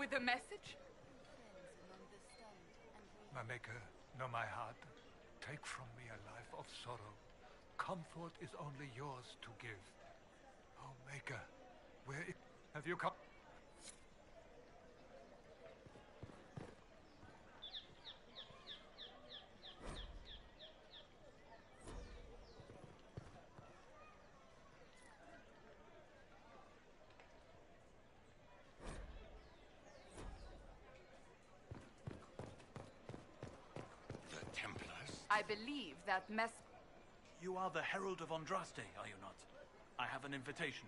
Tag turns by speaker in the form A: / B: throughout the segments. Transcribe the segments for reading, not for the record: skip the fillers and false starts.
A: with a message?
B: My maker, know my heart. Take from me a life of sorrow. Comfort is only yours to give. Oh, maker, have you come?
A: I believe that
C: You are the Herald of Andraste, are you not? I have an invitation.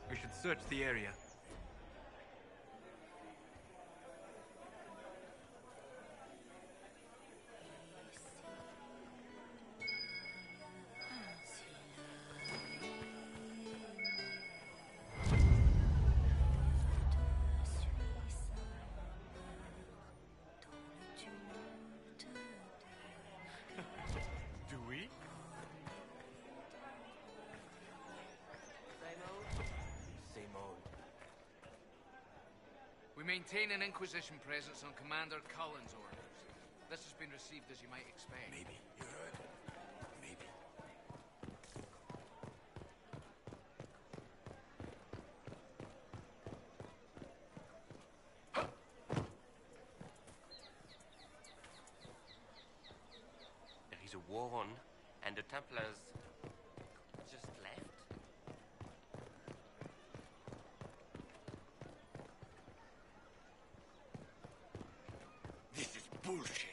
D: We should search the area. Do we?
E: Same old.
F: We maintain an Inquisition presence on Commander Cullen's orders. This has been received as you might expect.
E: Maybe. You heard? Maybe. There is a war on, and the Templars just left. This is bullshit.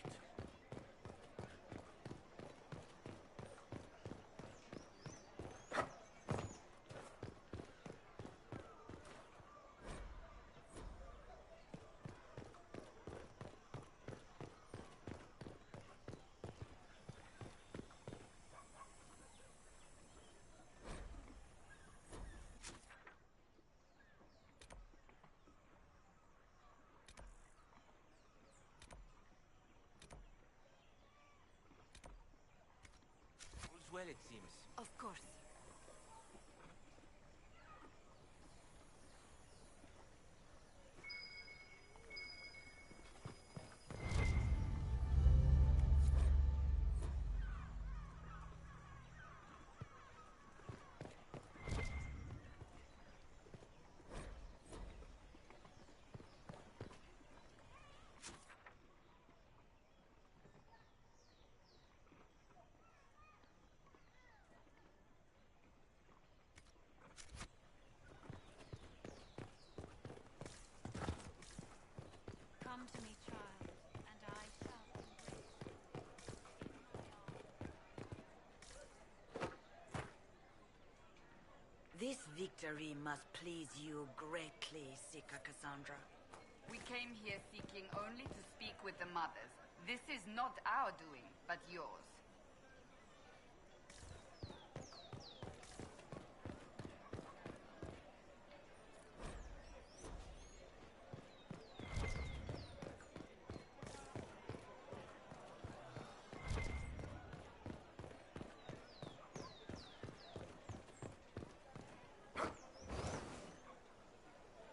E: All's well, it seems.
A: Of course.
G: Come to me, child, and I shall embrace.
H: This victory must please you greatly, Sika Cassandra.
A: We came here seeking only to speak with the mothers. This is not our doing, but yours.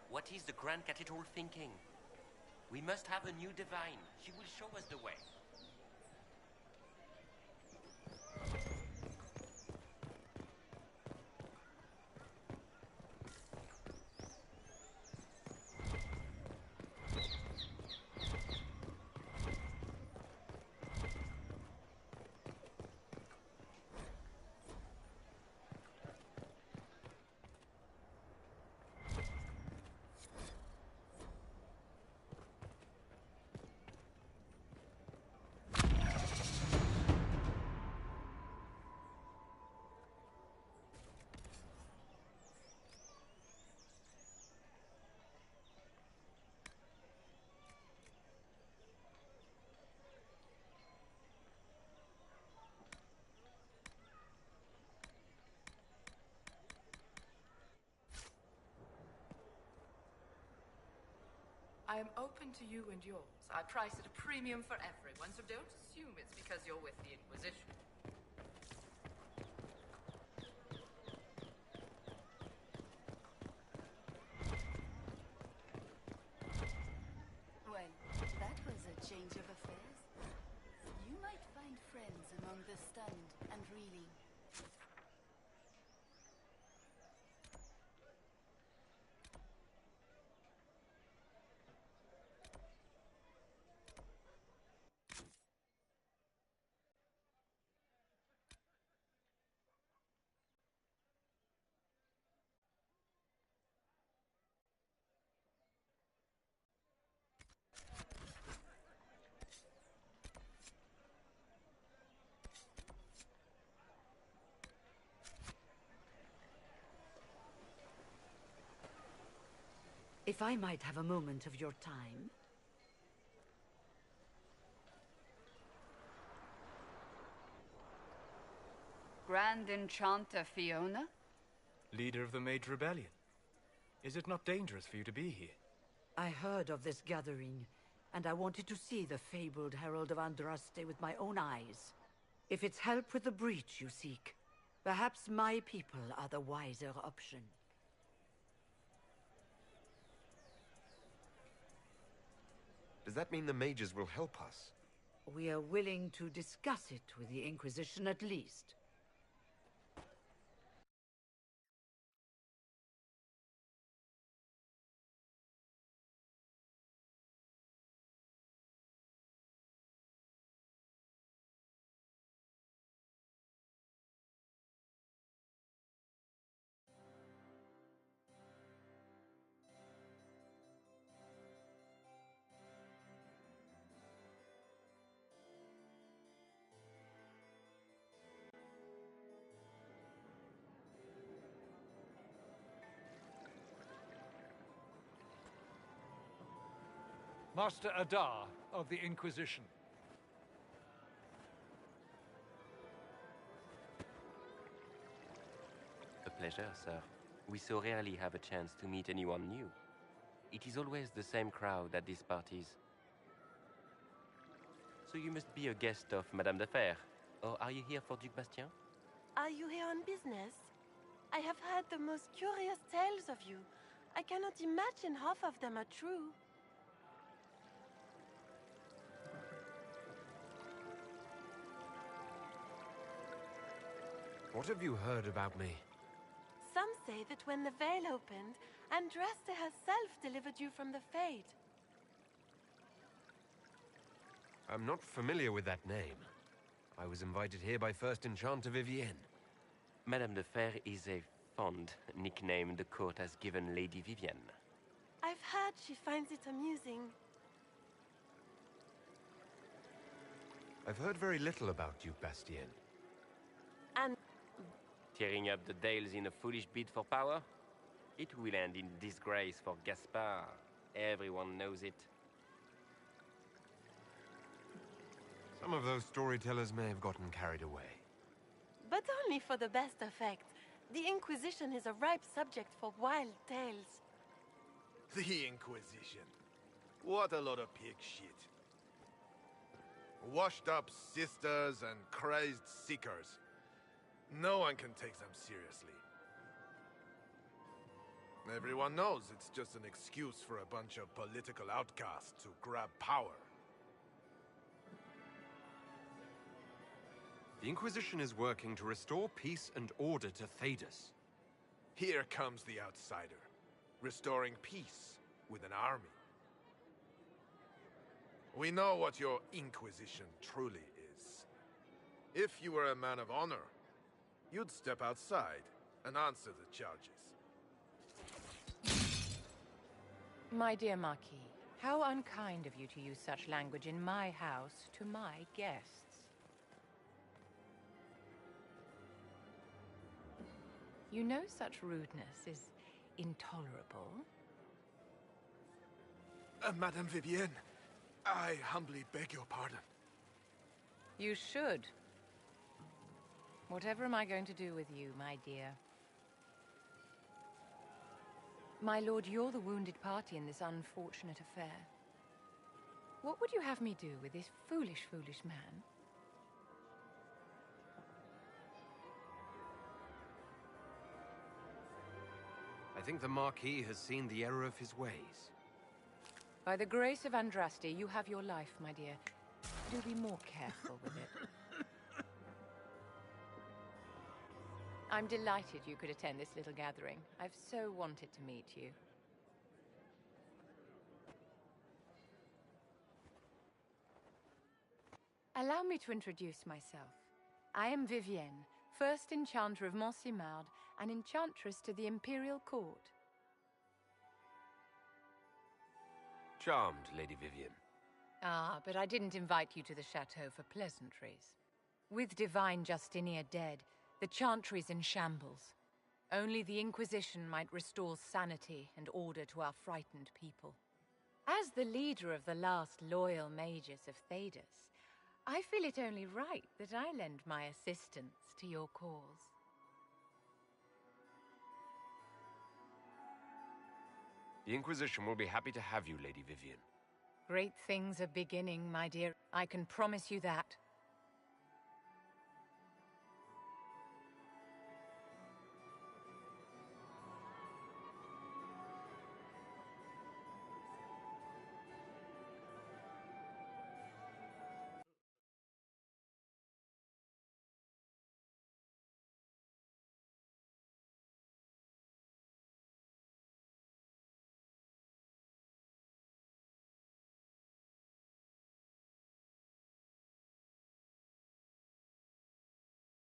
E: What is the Grand Cathedral thinking? We must have a new divine. She will show us the way.
I: I am open to you and yours. I price at a premium for everyone, so don't assume it's because you're with the Inquisition.
A: Well, that was a change of affairs. You might find friends among the stunned and reeling.
H: If I might have a moment of your time.
A: Grand Enchanter Fiona?
D: Leader of the Mage Rebellion. Is it not dangerous for you to be here?
H: I heard of this gathering, and I wanted to see the fabled Herald of Andraste with my own eyes. If it's help with the breach you seek, perhaps my people are the wiser option.
J: Does that mean the mages will help us?
H: We are willing to discuss it with the Inquisition at least.
B: Master Adar of the Inquisition.
E: A pleasure, sir. We so rarely have a chance to meet anyone new. It is always the same crowd at these parties. So you must be a guest of Madame de Fer. Or are you here for Duc Bastien?
K: Are you here on business? I have heard the most curious tales of you. I cannot imagine half of them are true.
J: What have you heard about me?
K: Some say that when the veil opened, Andraste herself delivered you from the Fade.
J: I'm not familiar with that name. I was invited here by First Enchanter Vivienne.
E: Madame de Fer is a fond nickname the court has given Lady Vivienne.
K: I've heard she finds it amusing.
J: I've heard very little about you, Bastien.
K: And
E: Tearing up the Dales in a foolish bid for power? It will end in disgrace for Gaspard. Everyone knows it.
J: Some of those storytellers may have gotten carried away.
K: but only for the best effect. The Inquisition is a ripe subject for wild tales.
L: The Inquisition. What a lot of pig shit. Washed up sisters and crazed seekers. No one can take them seriously. Everyone knows it's just an excuse for a bunch of political outcasts to grab power.
J: The Inquisition is working to restore peace and order to Thedas.
L: Here comes the outsider, restoring peace with an army. We know what your Inquisition truly is. If you were a man of honor, you'd step outside and answer the charges.
M: My dear Marquis, how unkind of you to use such language in my house to my guests. You know such rudeness is intolerable.
L: Madame Vivienne, I humbly beg your pardon.
M: You should. Whatever am I going to do with you, my dear? My lord, you're the wounded party in this unfortunate affair. What would you have me do with this foolish, foolish man?
J: I think the Marquis has seen the error of his ways.
M: By the grace of Andraste, you have your life, my dear. Do be more careful with it. I'm delighted you could attend this little gathering. I've so wanted to meet you. Allow me to introduce myself. I am Vivienne, first Enchanter of Montsimard and Enchantress to the Imperial Court.
J: Charmed, Lady Vivienne.
M: Ah, but I didn't invite you to the chateau for pleasantries. With Divine Justinia dead, the Chantry's in shambles. Only the Inquisition might restore sanity and order to our frightened people. As the leader of the last loyal mages of Thedas, I feel it only right that I lend my assistance to your cause.
J: The Inquisition will be happy to have you, Lady Vivienne.
M: Great things are beginning, my dear. I can promise you that.